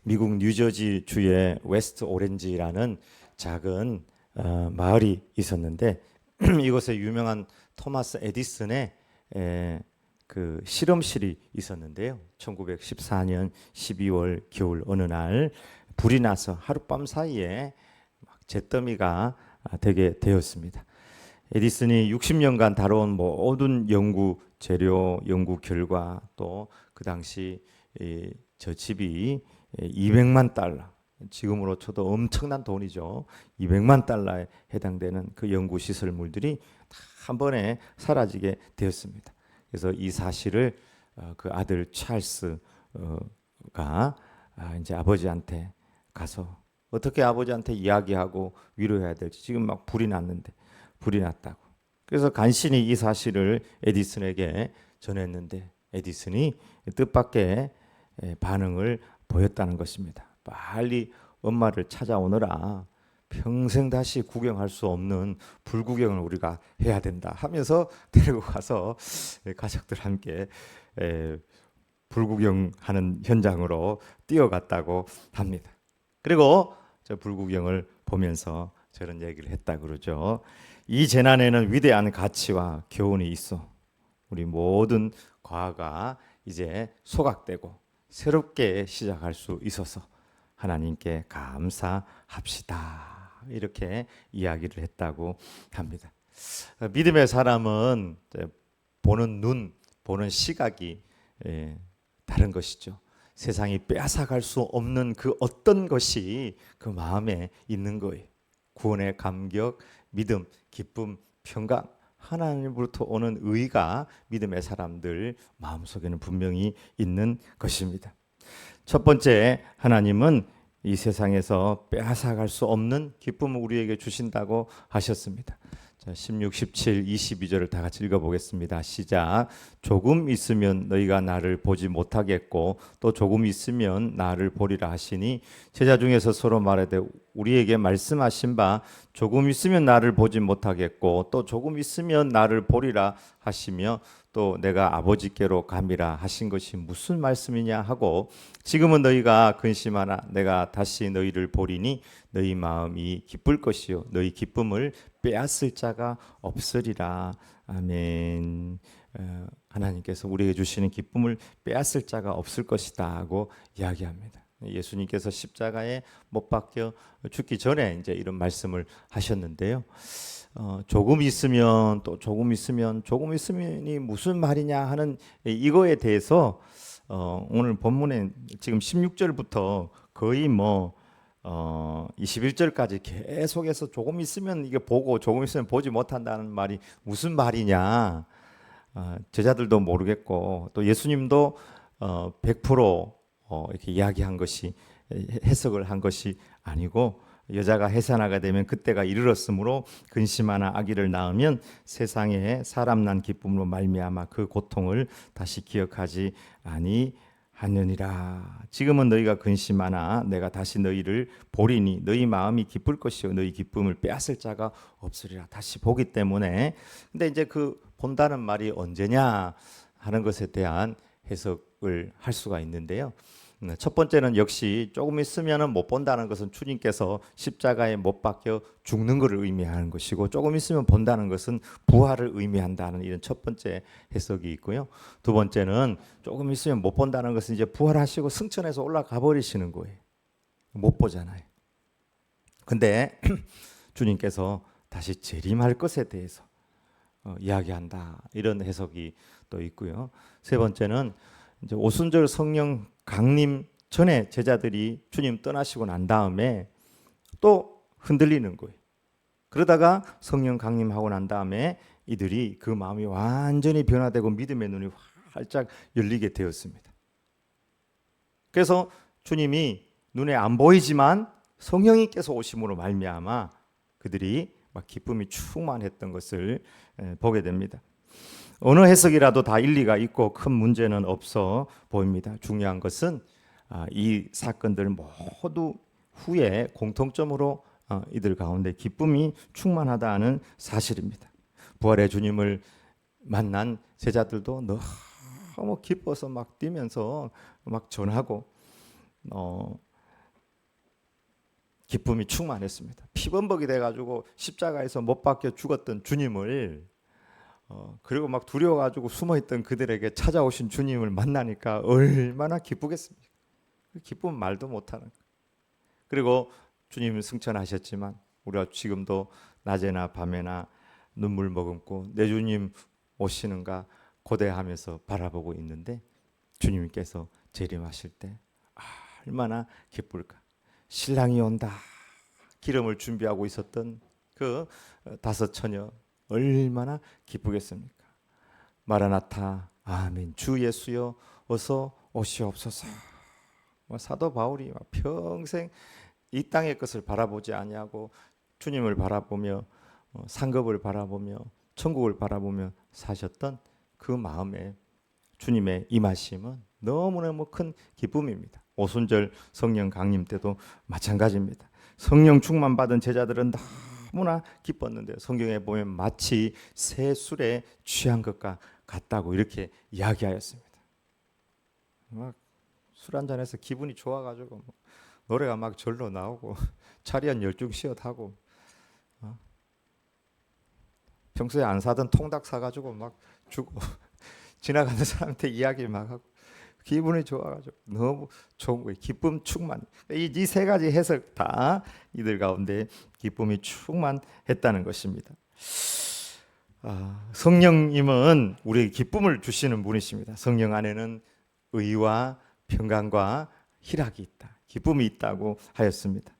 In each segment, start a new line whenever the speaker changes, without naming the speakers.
미국 뉴저지 주의 웨스트 오렌지라는 작은 마을이 있었는데 이곳에 유명한 토마스 에디슨의 그 실험실이 있었는데요. 1914년 12월 겨울 어느 날 불이 나서 하룻밤 사이에 막 잿더미가 되게 되었습니다. 에디슨이 60년간 다뤄온 모든 연구 재료, 연구 결과 또 그 당시 저 집이 200만 달러, 지금으로 쳐도 엄청난 돈이죠. 200만 달러에 해당되는 그 연구 시설물들이 다 한 번에 사라지게 되었습니다. 그래서 이 사실을 그 아들 찰스가 이제 아버지한테 가서 어떻게 아버지한테 이야기하고 위로해야 될지, 지금 막 불이 났는데 불이 났다고. 그래서 간신히 이 사실을 에디슨에게 전했는데 에디슨이 뜻밖의 반응을 보였다는 것입니다. 빨리 엄마를 찾아오너라. 평생 다시 구경할 수 없는 불구경을 우리가 해야 된다 하면서 데리고 가서 가족들 함께 불구경하는 현장으로 뛰어갔다고 합니다. 그리고 저 불구경을 보면서 저런 얘기를 했다 그러죠. 이 재난에는 위대한 가치와 교훈이 있어. 우리 모든 과가 이제 소각되고 새롭게 시작할 수 있어서 하나님께 감사합시다. 이렇게 이야기를 했다고 합니다. 믿음의 사람은 보는 눈, 보는 시각이 다른 것이죠. 세상이 빼앗아갈 수 없는 그 어떤 것이 그 마음에 있는 거예요. 구원의 감격, 믿음, 기쁨, 평강, 하나님으로부터 오는 의가 믿음의 사람들 마음속에는 분명히 있는 것입니다. 첫 번째, 하나님은 이 세상에서 빼앗아갈 수 없는 기쁨을 우리에게 주신다고 하셨습니다. 자, 16, 17, 22절을 다 같이 읽어보겠습니다. 시작. 조금 있으면 너희가 나를 보지 못하겠고 또 조금 있으면 나를 보리라 하시니 제자 중에서 서로 말하되 우리에게 말씀하신 바 조금 있으면 나를 보지 못하겠고 또 조금 있으면 나를 보리라 하시며 또 내가 아버지께로 감이라 하신 것이 무슨 말씀이냐 하고 지금은 너희가 근심하나 내가 다시 너희를 보리니 너희 마음이 기쁠 것이요 너희 기쁨을 빼앗을 자가 없으리라. 아멘. 하나님께서 우리에게 주시는 기쁨을 빼앗을 자가 없을 것이다 하고 이야기합니다. 예수님께서 십자가에 못 박혀 죽기 전에 이제 이런 말씀을 하셨는데요. 조금 있으면 또 조금 있으면 조금 있으면이 무슨 말이냐 하는 이거에 대해서 오늘 본문에 지금 16절부터 거의 21절까지 계속해서 조금 있으면 이게 보고 조금 있으면 보지 못한다는 말이 무슨 말이냐. 제자들도 모르겠고 또 예수님도 100% 이렇게 이야기한 것이 해석을 한 것이 아니고 여자가 해산하게 되면 그때가 이르렀으므로 근심하나 아기를 낳으면 세상에 사람 난 기쁨으로 말미암아 그 고통을 다시 기억하지 아니하느니라. 지금은 너희가 근심하나 내가 다시 너희를 보리니 너희 마음이 기쁠 것이요 너희 기쁨을 빼앗을 자가 없으리라. 다시 보기 때문에. 근데 이제 그 본다는 말이 언제냐 하는 것에 대한 해석을 할 수가 있는데요. 첫 번째는 역시 조금 있으면 못 본다는 것은 주님께서 십자가에 못 박혀 죽는 것을 의미하는 것이고 조금 있으면 본다는 것은 부활을 의미한다는 이런 첫 번째 해석이 있고요. 두 번째는 조금 있으면 못 본다는 것은 이제 부활하시고 승천해서 올라가 버리시는 거예요. 못 보잖아요. 근데 주님께서 다시 재림할 것에 대해서 이야기한다. 이런 해석이 또 있고요. 세 번째는 이제 오순절 성령 강림 전에 제자들이 주님 떠나시고 난 다음에 또 흔들리는 거예요. 그러다가 성령 강림하고 난 다음에 이들이 그 마음이 완전히 변화되고 믿음의 눈이 활짝 열리게 되었습니다. 그래서 주님이 눈에 안 보이지만 성령님께서 오심으로 말미암아 그들이 막 기쁨이 충만했던 것을 보게 됩니다. 어느 해석이라도 다 일리가 있고 큰 문제는 없어 보입니다. 중요한 것은 이 사건들 모두 후에 공통점으로 이들 가운데 기쁨이 충만하다는 사실입니다. 부활의 주님을 만난 제자들도 너무 기뻐서 막 뛰면서 막 전하고 기쁨이 충만했습니다. 피범벅이 돼가지고 십자가에서 못 박혀 죽었던 주님을 그리고 막 두려워가지고 숨어있던 그들에게 찾아오신 주님을 만나니까 얼마나 기쁘겠습니까? 그 기쁨은 말도 못하는 거예요. 그리고 주님은 승천하셨지만 우리가 지금도 낮에나 밤에나 눈물 머금고 내 주님 오시는가 고대하면서 바라보고 있는데 주님께서 재림하실 때 얼마나 기쁠까. 신랑이 온다 기름을 준비하고 있었던 그 다섯 처녀 얼마나 기쁘겠습니까. 마라나타 아멘 주 예수여 어서 오시옵소서. 사도 바울이 평생 이 땅의 것을 바라보지 아니하고 주님을 바라보며 상급을 바라보며 천국을 바라보며 사셨던 그 마음에 주님의 임하심은 너무너무 큰 기쁨입니다. 오순절 성령 강림 때도 마찬가지입니다. 성령 충만 받은 제자들은 너무나 기뻤는데 성경에 보면 마치 새 술에 취한 것과 같다고 이렇게 이야기하였습니다. 막 술 한잔해서 기분이 좋아가지고 노래가 막 절로 나오고 차리한 열중시옷 하고 평소에 안 사던 통닭 사가지고 막 주고 지나가는 사람한테 이야기 막 하고 기분이 좋아가지고 너무 좋은 거예요. 기쁨 충만. 이 세 가지 해석 다 이들 가운데 기쁨이 충만했다는 것입니다. 성령님은 우리에게 기쁨을 주시는 분이십니다. 성령 안에는 의와 평강과 희락이 있다. 기쁨이 있다고 하였습니다.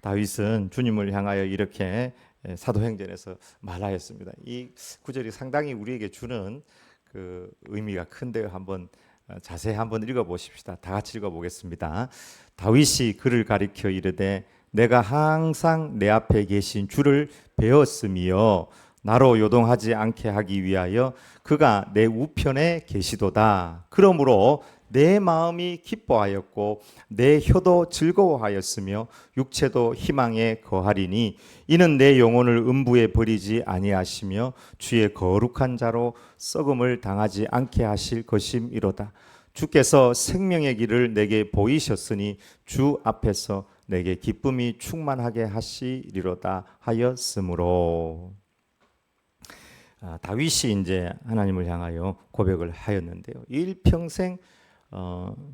다윗은 주님을 향하여 이렇게 사도행전에서 말하였습니다. 이 구절이 상당히 우리에게 주는 그 의미가 큰데요. 한번 자세히 한번 읽어보십시다. 다 같이 읽어보겠습니다. 다윗이 그를 가리켜 이르되 내가 항상 내 앞에 계신 주를 배웠으며 나로 요동하지 않게 하기 위하여 그가 내 우편에 계시도다. 그러므로 내 마음이 기뻐하였고 내 혀도 즐거워하였으며 육체도 희망에 거하리니 이는 내 영혼을 음부에 버리지 아니하시며 주의 거룩한 자로 썩음을 당하지 않게 하실 것임이로다. 주께서 생명의 길을 내게 보이셨으니 주 앞에서 내게 기쁨이 충만하게 하시리로다 하였으므로. 다윗이 이제 하나님을 향하여 고백을 하였는데요. 일평생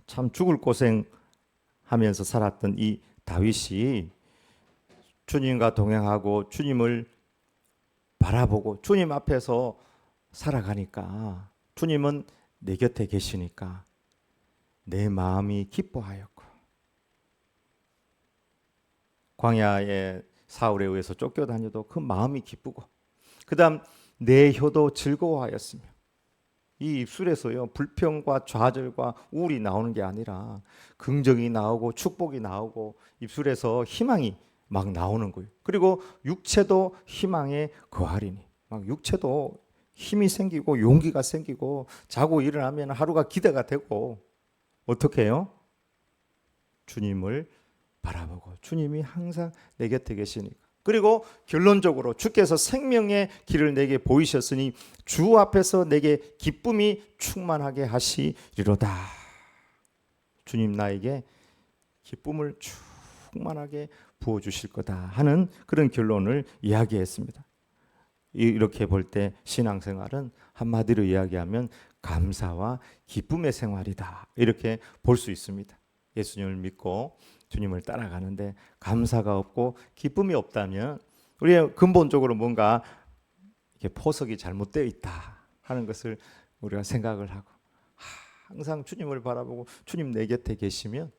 참 죽을 고생하면서 살았던 이 다윗이 주님과 동행하고 주님을 바라보고 주님 앞에서 살아가니까 주님은 내 곁에 계시니까 내 마음이 기뻐하였고 광야의 사울에 의해서 쫓겨다녀도 그 마음이 기쁘고 그 다음 내 혀도 즐거워하였으며 이 입술에서요 불평과 좌절과 우울이 나오는 게 아니라 긍정이 나오고 축복이 나오고 입술에서 희망이 막 나오는 거예요. 그리고 육체도 희망에 거하리니 막 육체도 힘이 생기고 용기가 생기고 자고 일어나면 하루가 기대가 되고 어떻게 해요? 주님을 바라보고 주님이 항상 내 곁에 계시니까. 그리고 결론적으로 주께서 생명의 길을 내게 보이셨으니 주 앞에서 내게 기쁨이 충만하게 하시리로다. 주님 나에게 기쁨을 충만하게 부어주실 거다 하는 그런 결론을 이야기했습니다. 이렇게 볼 때 신앙생활은 한마디로 이야기하면 감사와 기쁨의 생활이다 이렇게 볼 수 있습니다. 예수님을 믿고 주님을 따라가는데 감사가 없고 기쁨이 없다면 우리의 근본적으로 뭔가 이렇게 포석이 잘못되어 있다 하는 것을 우리가 생각을 하고 항상 주님을 바라보고 주님 내 곁에 계시면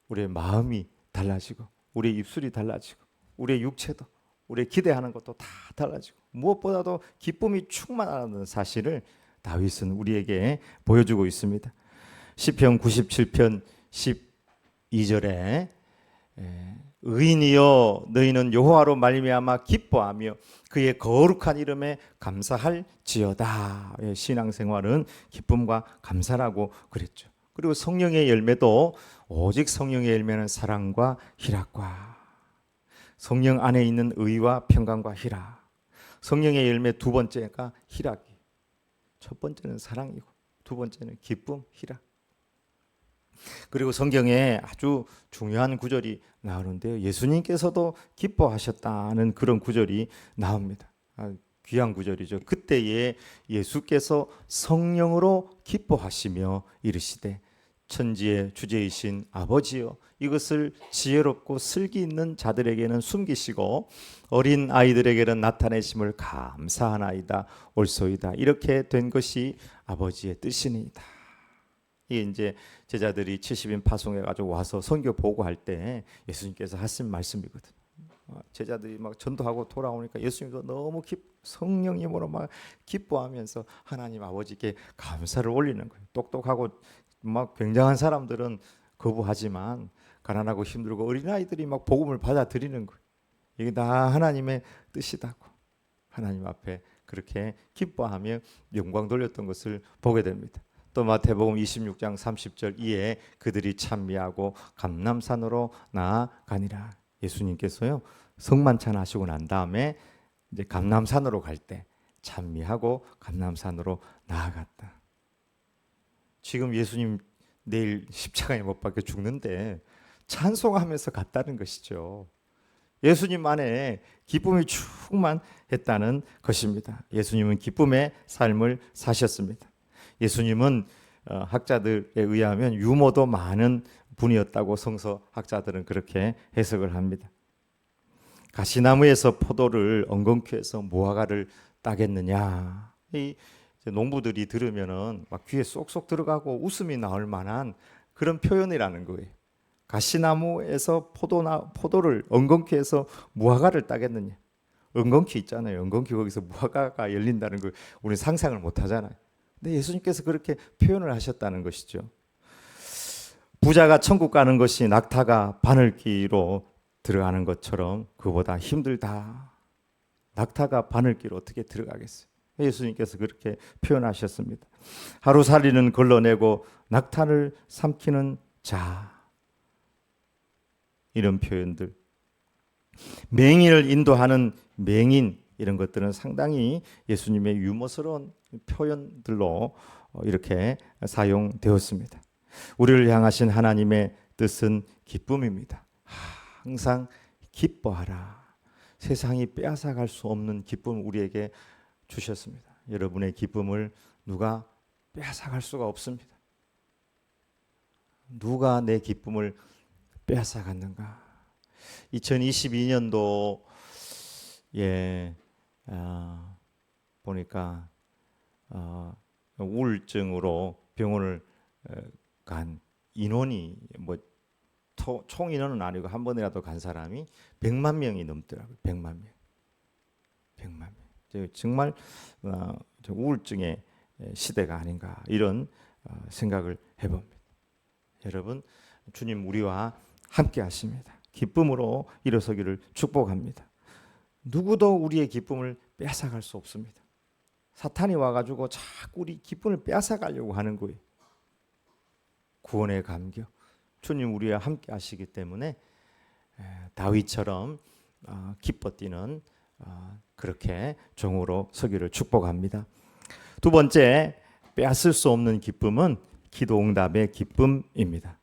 우리의 마음이 달라지고 우리의 입술이 달라지고 우리의 육체도 우리의 기대하는 것도 다 달라지고 무엇보다도 기쁨이 충만하다는 사실을 다윗은 우리에게 보여주고 있습니다. 시편 97편 12절에 의인이여 너희는 여호와로 말미암아 기뻐하며 그의 거룩한 이름에 감사할지어다. 신앙생활은 기쁨과 감사라고 그랬죠. 그리고 성령의 열매도 오직 성령의 열매는 사랑과 희락과 성령 안에 있는 의와 평강과 희락. 성령의 열매 두 번째가 희락이. 첫 번째는 사랑이고 두 번째는 기쁨, 희락. 그리고 성경에 아주 중요한 구절이 나오는데요. 예수님께서도 기뻐하셨다는 그런 구절이 나옵니다. 귀한 구절이죠. 그때에 예수께서 성령으로 기뻐하시며 이르시되 천지의 주제이신 아버지여 이것을 지혜롭고 슬기 있는 자들에게는 숨기시고 어린 아이들에게는 나타내심을 감사하나이다 옳소이다. 이렇게 된 것이 아버지의 뜻이니이다. 이게 이제 제자들이 70인 파송해 가지고 와서 선교 보고할 때 예수님께서 하신 말씀이거든. 제자들이 막 전도하고 돌아오니까 예수님도 너무 성령님으로 막 기뻐하면서 하나님 아버지께 감사를 올리는 거예요. 똑똑하고 막 굉장한 사람들은 거부하지만 가난하고 힘들고 어린아이들이 막 복음을 받아들이는 거예요. 이게 다 하나님의 뜻이다고 하나님 앞에 그렇게 기뻐하며 영광 돌렸던 것을 보게 됩니다. 또 마태복음 26장 30절 이에 그들이 찬미하고 감람산으로 나아가니라. 예수님께서요 성만찬 하시고 난 다음에 이제 감람산으로 갈 때 찬미하고 감람산으로 나아갔다. 지금 예수님 내일 십자가에 못 박혀 죽는데 찬송하면서 갔다는 것이죠. 예수님 안에 기쁨이 충만했다는 것입니다. 예수님은 기쁨의 삶을 사셨습니다. 예수님은 학자들에 의하면 유머도 많은 분이었다고 성서학자들은 그렇게 해석을 합니다. 가시나무에서 포도를 엉겅퀴에서 무화과를 따겠느냐. 이 농부들이 들으면은 막 귀에 쏙쏙 들어가고 웃음이 나올 만한 그런 표현이라는 거예요. 가시나무에서 포도를 엉겅퀴에서 무화과를 따겠느냐. 엉겅퀴 있잖아요. 엉겅퀴 거기서 무화과가 열린다는 걸 우리 상상을 못 하잖아요. 근데 예수님께서 그렇게 표현을 하셨다는 것이죠. 부자가 천국 가는 것이 낙타가 바늘기로 들어가는 것처럼 그보다 힘들다. 낙타가 바늘기로 어떻게 들어가겠어요? 예수님께서 그렇게 표현하셨습니다. 하루살이는 걸러내고 낙타를 삼키는 자. 이런 표현들. 맹인을 인도하는 맹인 이런 것들은 상당히 예수님의 유머스러운 표현들로 이렇게 사용되었습니다. 우리를 향하신 하나님의 뜻은 기쁨입니다. 항상 기뻐하라. 세상이 빼앗아갈 수 없는 기쁨을 우리에게 주셨습니다. 여러분의 기쁨을 누가 빼앗아갈 수가 없습니다. 누가 내 기쁨을 빼앗아갔는가? 2022년도에 보니까 우울증으로 병원을 간 인원이 뭐 총 인원은 아니고 한 번이라도 간 사람이 100만 명이 넘더라고요. 100만 명. 100만 명. 정말 우울증의 시대가 아닌가 이런 생각을 해봅니다. 여러분 주님 우리와 함께 하십니다. 기쁨으로 일어서기를 축복합니다. 누구도 우리의 기쁨을 빼앗아갈 수 없습니다. 사탄이 와가지고 자꾸 우리 기쁨을 빼앗아가려고 하는 거예요. 구원의 감격. 주님 우리와 함께 하시기 때문에 다윗처럼 기뻐 뛰는 그렇게 종으로 서기를 축복합니다. 두 번째 빼앗을 수 없는 기쁨은 기도 응답의 기쁨입니다.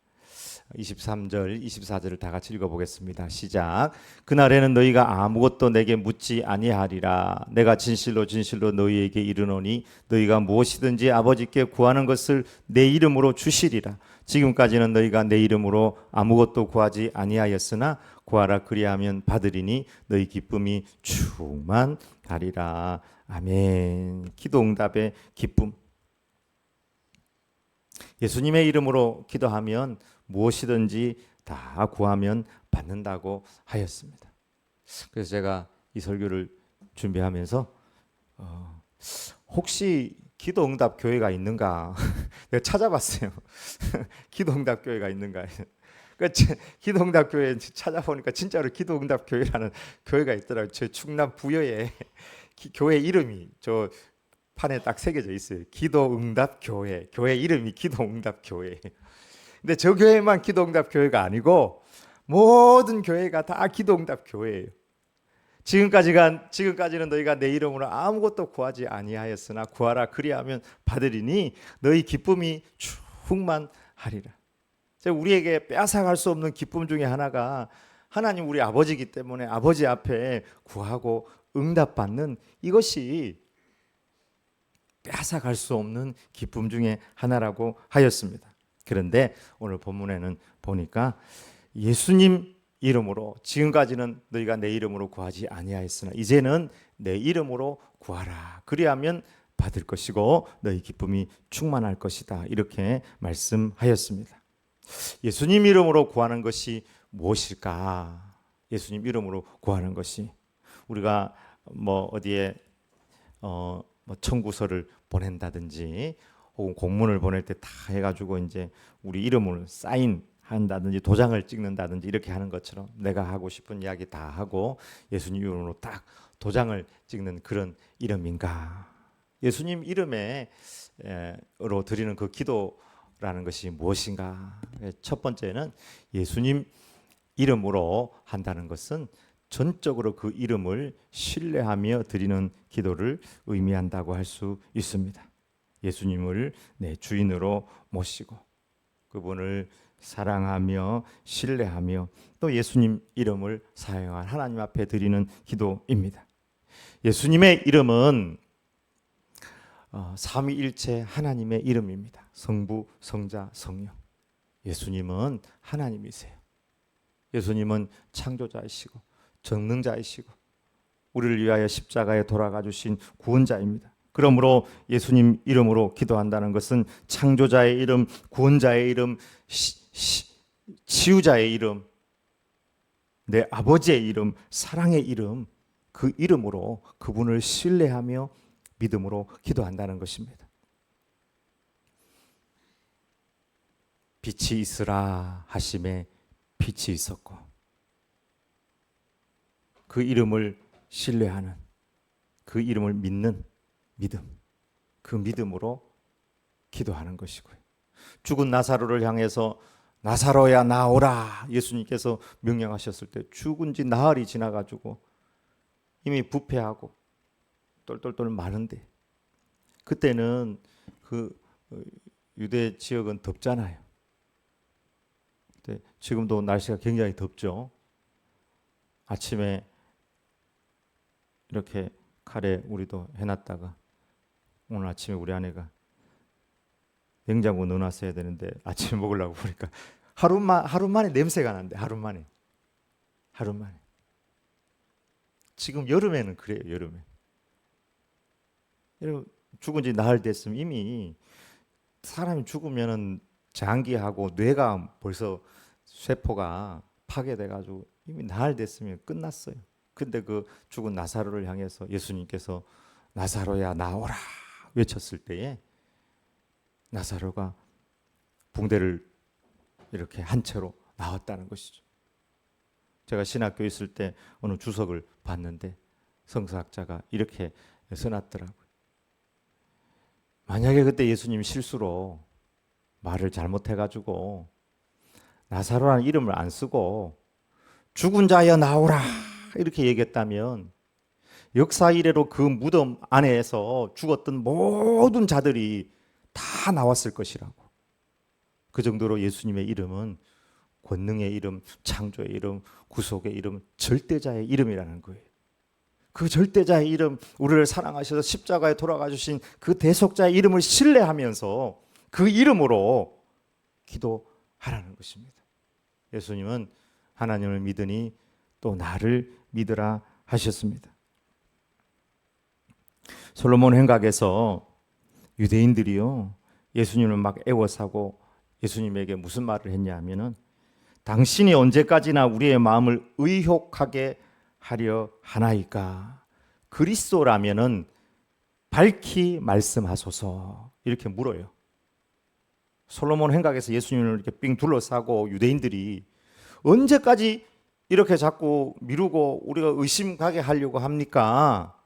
23절, 24절을 다 같이 읽어보겠습니다. 시작. 그날에는 너희가 아무것도 내게 묻지 아니하리라. 내가 진실로 진실로 너희에게 이르노니 너희가 무엇이든지 아버지께 구하는 것을 내 이름으로 주시리라. 지금까지는 너희가 내 이름으로 아무것도 구하지 아니하였으나 구하라 그리하면 받으리니 너희 기쁨이 충만하리라. 아멘. 기도 응답의 기쁨. 예수님의 이름으로 기도하면 무엇이든지 다 구하면 받는다고 하였습니다. 그래서 제가 이 설교를 준비하면서 혹시 기도응답 교회가 있는가 내가 찾아봤어요. 기도응답 교회가 있는가. 그러니까 기도응답 교회 찾아보니까 진짜로 기도응답 교회라는 교회가 있더라고요. 저 충남 부여에 교회 이름이 저 판에 딱 새겨져 있어요. 기도응답 교회. 교회 이름이 기도응답 교회. 근데 저 교회만 기도응답 교회가 아니고 모든 교회가 다 기도응답 교회예요. 지금까지는 너희가 내 이름으로 아무것도 구하지 아니하였으나 구하라 그리하면 받으리니 너희 기쁨이 충만하리라. 우리에게 빼앗아갈 수 없는 기쁨 중에 하나가 하나님 우리 아버지이기 때문에 아버지 앞에 구하고 응답받는 이것이 빼앗아갈 수 없는 기쁨 중에 하나라고 하였습니다. 그런데 오늘 본문에는 보니까 예수님 이름으로 지금까지는 너희가 내 이름으로 구하지 아니하였으나 이제는 내 이름으로 구하라. 그리하면 받을 것이고 너희 기쁨이 충만할 것이다. 이렇게 말씀하였습니다. 예수님 이름으로 구하는 것이 무엇일까? 예수님 이름으로 구하는 것이 우리가 뭐 어디에 뭐 청구서를 보낸다든지 혹은 공문을 보낼 때 다 해가지고 이제 우리 이름을 사인한다든지 도장을 찍는다든지 이렇게 하는 것처럼 내가 하고 싶은 이야기 다 하고 예수님 이름으로 딱 도장을 찍는 그런 이름인가? 예수님 이름으로 드리는 그 기도라는 것이 무엇인가? 첫 번째는 예수님 이름으로 한다는 것은 전적으로 그 이름을 신뢰하며 드리는 기도를 의미한다고 할 수 있습니다. 예수님을 내 주인으로 모시고 그분을 사랑하며 신뢰하며 또 예수님 이름을 사용한 하나님 앞에 드리는 기도입니다. 예수님의 이름은 삼위일체 하나님의 이름입니다. 성부, 성자, 성령. 예수님은 하나님이세요. 예수님은 창조자이시고 전능자이시고 우리를 위하여 십자가에 돌아가 주신 구원자입니다. 그러므로 예수님 이름으로 기도한다는 것은 창조자의 이름, 구원자의 이름, 치유자의 이름, 내 아버지의 이름, 사랑의 이름, 그 이름으로 그분을 신뢰하며 믿음으로 기도한다는 것입니다. 빛이 있으라 하심에 빛이 있었고 그 이름을 신뢰하는 그 이름을 믿는 믿음, 그 믿음으로 기도하는 것이고요. 죽은 나사로를 향해서 나사로야 나오라 예수님께서 명령하셨을 때 죽은 지 나흘이 지나가지고 이미 부패하고 똘똘똘 마른데 그때는 그 유대 지역은 덥잖아요. 지금도 날씨가 굉장히 덥죠. 아침에 이렇게 카레 우리도 해놨다가 오늘 아침에 우리 아내가 냉장고 넣어놨어야 되는데 아침에 먹으려고 보니까 하루 만에 냄새가 난대. 하루 만에. 지금 여름에는 그래요. 여름에. 죽은 지 나흘 됐으면 이미 사람이 죽으면은 장기하고 뇌가 벌써 세포가 파괴돼가지고 이미 나흘 됐으면 끝났어요. 근데 그 죽은 나사로를 향해서 예수님께서 나사로야 나오라 외쳤을 때에 나사로가 붕대를 이렇게 한 채로 나왔다는 것이죠. 제가 신학교 있을 때 어느 주석을 봤는데 성서학자가 이렇게 써놨더라고요. 만약에 그때 예수님이 실수로 말을 잘못해가지고 나사로라는 이름을 안 쓰고 죽은 자여 나오라 이렇게 얘기했다면 역사 이래로 그 무덤 안에서 죽었던 모든 자들이 다 나왔을 것이라고. 그 정도로 예수님의 이름은 권능의 이름, 창조의 이름, 구속의 이름, 절대자의 이름이라는 거예요. 그 절대자의 이름, 우리를 사랑하셔서 십자가에 돌아가 주신 그 대속자의 이름을 신뢰하면서 그 이름으로 기도하라는 것입니다. 예수님은 하나님을 믿으니 또 나를 믿으라 하셨습니다. 솔로몬 행각에서 유대인들이요 예수님을 막 애워싸고 예수님에게 무슨 말을 했냐 하면은 당신이 언제까지나 우리의 마음을 의혹하게 하려 하나이까? 그리스도라면은 밝히 말씀하소서 이렇게 물어요. 솔로몬 행각에서 예수님을 이렇게 삥 둘러싸고 유대인들이 언제까지 이렇게 자꾸 미루고 우리가 의심가게 하려고 합니까?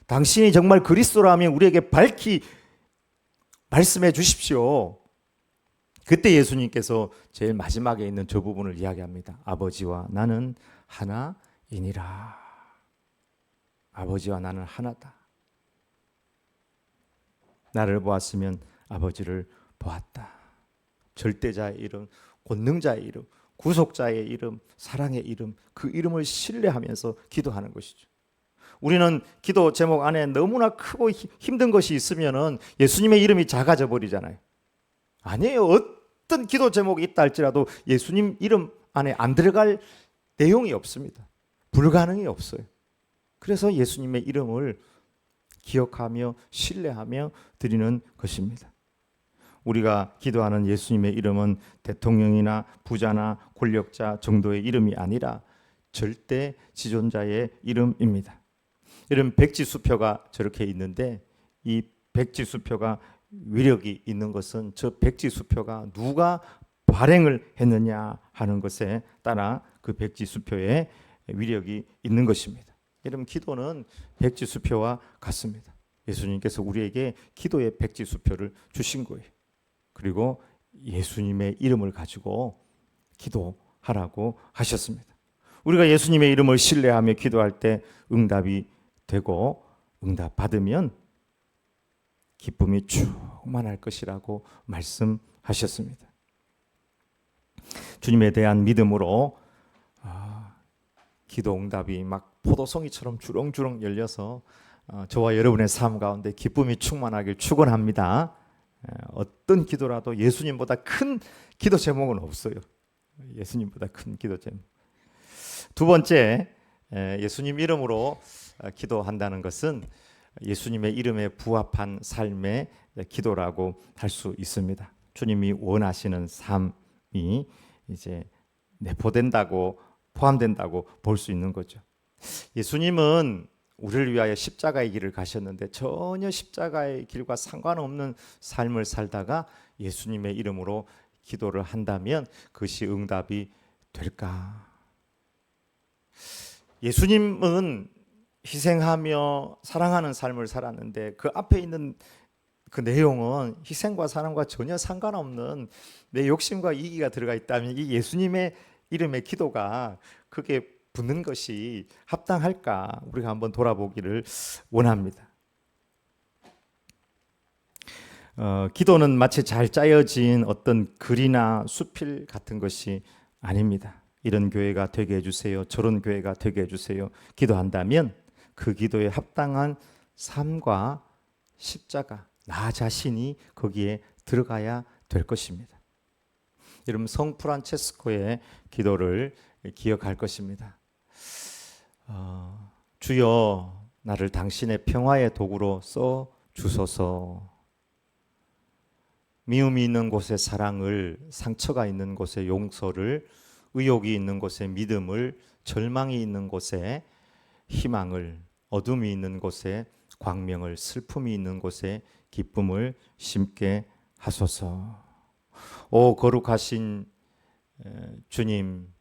당신이 정말 그리스도라면 우리에게 밝히 말씀해 주십시오. 그때 예수님께서 제일 마지막에 있는 저 부분을 이야기합니다. 아버지와 나는 하나이니라. 아버지와 나는 하나다. 나를 보았으면 아버지를 보았다. 절대자의 이름, 권능자의 이름, 구속자의 이름, 사랑의 이름, 그 이름을 신뢰하면서 기도하는 것이죠. 우리는 기도 제목 안에 너무나 크고 힘든 것이 있으면은 예수님의 이름이 작아져 버리잖아요. 아니에요. 어떤 기도 제목이 있다 할지라도 예수님 이름 안에 안 들어갈 내용이 없습니다. 불가능이 없어요. 그래서 예수님의 이름을 기억하며 신뢰하며 드리는 것입니다. 우리가 기도하는 예수님의 이름은 대통령이나 부자나 권력자 정도의 이름이 아니라 절대 지존자의 이름입니다. 이런 백지수표가 저렇게 있는데 이 백지수표가 위력이 있는 것은 저 백지수표가 누가 발행을 했느냐 하는 것에 따라 그 백지수표에 위력이 있는 것입니다. 여러분, 기도는 백지수표와 같습니다. 예수님께서 우리에게 기도의 백지수표를 주신 거예요. 그리고 예수님의 이름을 가지고 기도하라고 하셨습니다. 우리가 예수님의 이름을 신뢰하며 기도할 때 응답이 되고 응답 받으면 기쁨이 충만할 것이라고 말씀하셨습니다. 주님에 대한 믿음으로 기도 응답이 막 포도송이처럼 주렁주렁 열려서 저와 여러분의 삶 가운데 기쁨이 충만하길 축원합니다. 어떤 기도라도 예수님보다 큰 기도 제목은 없어요. 예수님보다 큰 기도 제목. 두 번째, 예수님 이름으로 기도한다는 것은 예수님의 이름에 부합한 삶의 기도라고 할 수 있습니다. 주님이 원하시는 삶이 이제 내포된다고 포함된다고 볼 수 있는 거죠. 예수님은 우리를 위하여 십자가의 길을 가셨는데 전혀 십자가의 길과 상관없는 삶을 살다가 예수님의 이름으로 기도를 한다면 그것이 응답이 될까? 예수님은 희생하며 사랑하는 삶을 살았는데 그 앞에 있는 그 내용은 희생과 사랑과 전혀 상관없는 내 욕심과 이기가 들어가 있다면 이 예수님의 이름의 기도가 그게 붙는 것이 합당할까? 우리가 한번 돌아보기를 원합니다. 기도는 마치 잘 짜여진 어떤 글이나 수필 같은 것이 아닙니다. 이런 교회가 되게 해주세요. 저런 교회가 되게 해주세요. 기도한다면 그 기도에 합당한 삶과 십자가, 나 자신이 거기에 들어가야 될 것입니다. 여러분, 성 프란체스코의 기도를 기억할 것입니다. 주여, 나를 당신의 평화의 도구로 써 주소서. 미움이 있는 곳에 사랑을, 상처가 있는 곳에 용서를, 의욕이 있는 곳에 믿음을, 절망이 있는 곳에 희망을, 어둠이 있는 곳에 광명을, 슬픔이 있는 곳에 기쁨을 심게 하소서. 오 거룩하신 주님,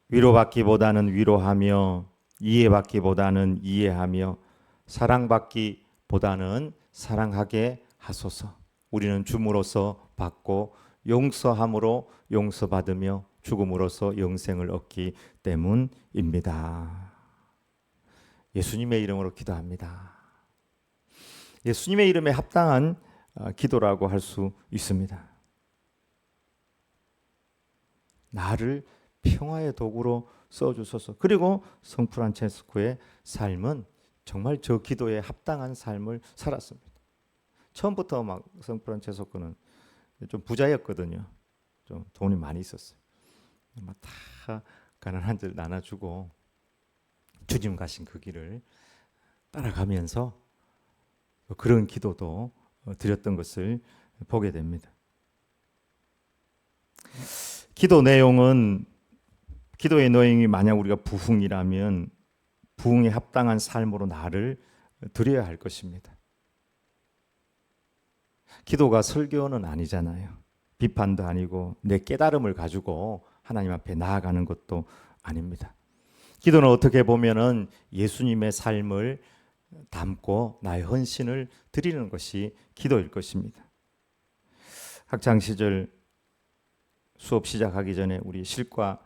위로받기보다는 위로하며 이해받기보다는 이해하며 사랑받기보다는 사랑하게 하소서. 우리는 줌으로써 받고 용서함으로 용서받으며 죽음으로써 영생을 얻기 때문입니다. 예수님의 이름으로 기도합니다. 예수님의 이름에 합당한 기도라고 할 수 있습니다. 나를 평화의 도구로 써주소서. 그리고 성 프란체스코의 삶은 정말 저 기도에 합당한 삶을 살았습니다. 처음부터 막 성 프란체스코는 좀 부자였거든요. 좀 돈이 많이 있었어요. 막 다 가난한 들 나눠주고 주님 가신 그 길을 따라가면서 그런 기도도 드렸던 것을 보게 됩니다. 기도의 내용이 만약 우리가 부흥이라면 부흥에 합당한 삶으로 나를 드려야 할 것입니다. 기도가 설교는 아니잖아요. 비판도 아니고 내 깨달음을 가지고 하나님 앞에 나아가는 것도 아닙니다. 기도는 어떻게 보면은 예수님의 삶을 담고 나의 헌신을 드리는 것이 기도일 것입니다. 학창 시절 수업 시작하기 전에 우리 실과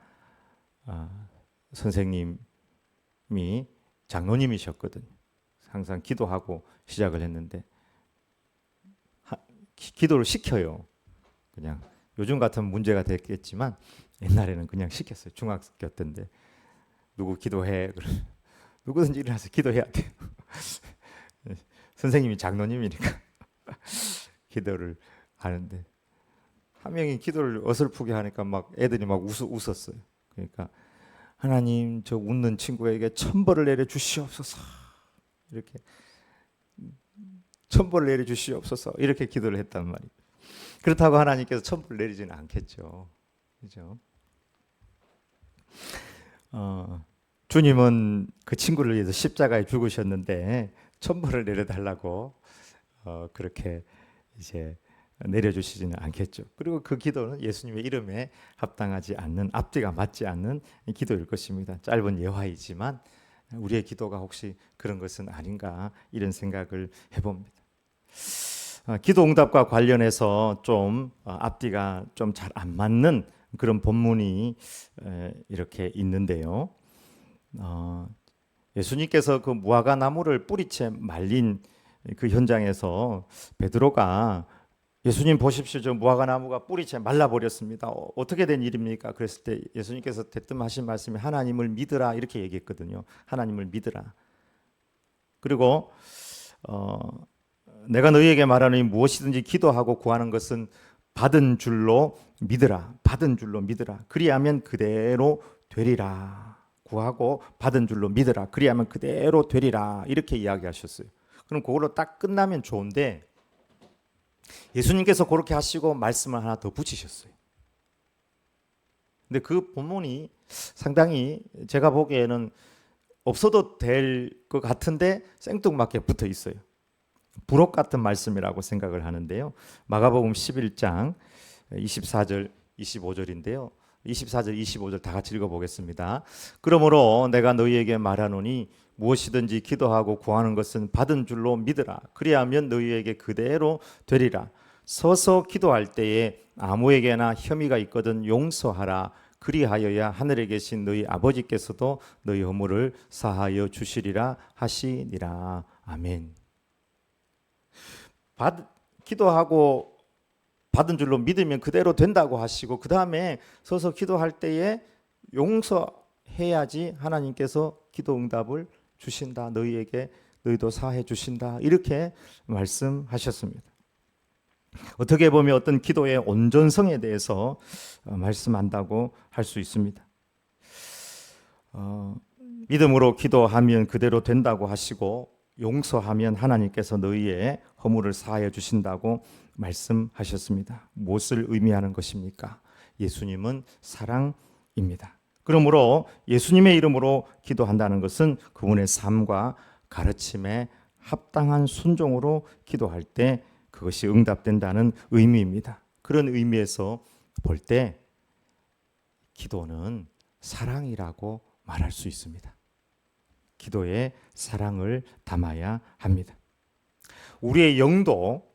선생님이 장로님이셨거든요. 항상 기도하고 시작을 했는데 기도를 시켜요. 그냥 요즘 같은 문제가 됐겠지만 옛날에는 그냥 시켰어요. 중학교 때인데 누구 기도해. 누구든지 일어나서 기도해야 돼요. 선생님이 장로님이니까 기도를 하는데 한 명이 기도를 어설프게 하니까 막 애들이 막 웃었어요. 그러니까 하나님 저 웃는 친구에게 천벌을 내려 주시옵소서. 이렇게 천벌을 내려 주시옵소서. 이렇게 기도를 했단 말이에요. 그렇다고 하나님께서 천벌을 내리지는 않겠죠. 그죠? 주님은 그 친구를 위해서 십자가에 죽으셨는데 천벌을 내려달라고 그렇게 이제 내려주시지는 않겠죠. 그리고 그 기도는 예수님의 이름에 합당하지 않는, 앞뒤가 맞지 않는 기도일 것입니다. 짧은 예화이지만 우리의 기도가 혹시 그런 것은 아닌가 이런 생각을 해봅니다. 기도 응답과 관련해서 좀 앞뒤가 좀 잘 안 맞는 그런 본문이 이렇게 있는데요. 예수님께서 그 무화과 나무를 뿌리채 말린 그 현장에서 베드로가 예수님 보십시오. 저 무화과 나무가 뿌리채 말라버렸습니다. 어떻게 된 일입니까? 그랬을 때 예수님께서 대뜸 하신 말씀이 하나님을 믿으라 이렇게 얘기했거든요. 하나님을 믿으라. 그리고 내가 너희에게 말하노니 무엇이든지 기도하고 구하는 것은 받은 줄로 믿으라. 받은 줄로 믿으라. 그리하면 그대로 되리라. 구하고 받은 줄로 믿으라. 그리하면 그대로 되리라. 이렇게 이야기하셨어요. 그럼 그걸로 딱 끝나면 좋은데 예수님께서 그렇게 하시고 말씀을 하나 더 붙이셨어요. 근데 그 본문이 상당히 제가 보기에는 없어도 될 것 같은데 생뚱맞게 붙어 있어요. 부록 같은 말씀이라고 생각을 하는데요. 마가복음 11장 24절 25절인데요. 24절 25절 다 같이 읽어보겠습니다. 그러므로 내가 너희에게 말하노니 무엇이든지 기도하고 구하는 것은 받은 줄로 믿으라. 그리하면 너희에게 그대로 되리라. 서서 기도할 때에 아무에게나 혐의가 있거든 용서하라. 그리하여야 하늘에 계신 너희 아버지께서도 너희 허물을 사하여 주시리라 하시니라. 아멘. 기도하고 받은 줄로 믿으면 그대로 된다고 하시고 그 다음에 서서 기도할 때에 용서해야지 하나님께서 기도 응답을 주신다. 너희도 사해 주신다. 이렇게 말씀하셨습니다. 어떻게 보면 어떤 기도의 온전성에 대해서 말씀한다고 할 수 있습니다. 믿음으로 기도하면 그대로 된다고 하시고 용서하면 하나님께서 너희의 허물을 사하여 주신다고 말씀하셨습니다. 무엇을 의미하는 것입니까? 예수님은 사랑입니다. 그러므로 예수님의 이름으로 기도한다는 것은 그분의 삶과 가르침에 합당한 순종으로 기도할 때 그것이 응답된다는 의미입니다. 그런 의미에서 볼 때 기도는 사랑이라고 말할 수 있습니다. 기도에 사랑을 담아야 합니다. 우리의 영도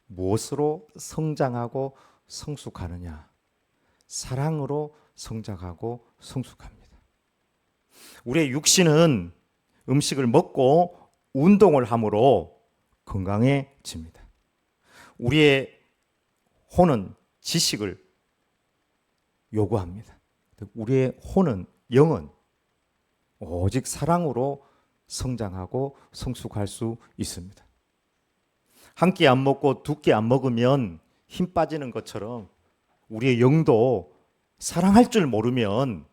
무엇으로 성장하고 성숙하느냐? 사랑으로 성장하고 성숙합니다. 우리의 육신은 음식을 먹고 운동을 함으로 건강해집니다. 우리의 혼은 지식을 요구합니다. 우리의 영은 오직 사랑으로 성장하고 성숙할 수 있습니다. 한 끼 안 먹고 두 끼 안 먹으면 힘 빠지는 것처럼 우리의 영도 사랑할 줄 모르면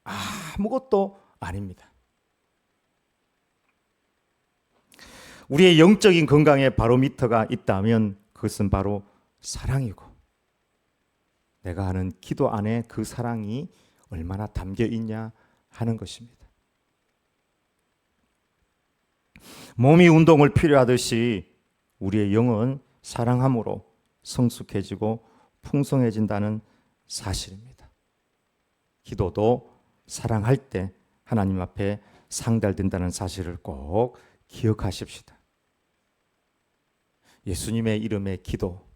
아무것도 아닙니다. 우리의 영적인 건강에 바로미터가 있다면 그것은 바로 사랑이고 내가 하는 기도 안에 그 사랑이 얼마나 담겨 있냐 하는 것입니다. 몸이 운동을 필요하듯이 우리의 영은 사랑함으로 성숙해지고 풍성해진다는 사실입니다. 기도도 사랑할 때 하나님 앞에 상달된다는 사실을 꼭 기억하십시다. 예수님의 이름의 기도,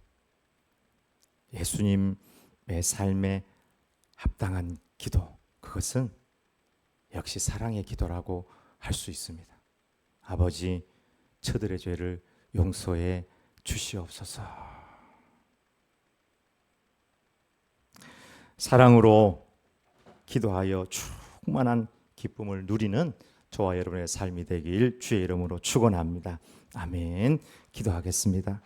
예수님의 삶에 합당한 기도, 그것은 역시 사랑의 기도라고 할 수 있습니다. 아버지, 저들의 죄를 용서해 주시옵소서. 사랑으로 기도하여 충만한 기쁨을 누리는 저와 여러분의 삶이 되길 주의 이름으로 축원합니다. 아멘. 기도하겠습니다.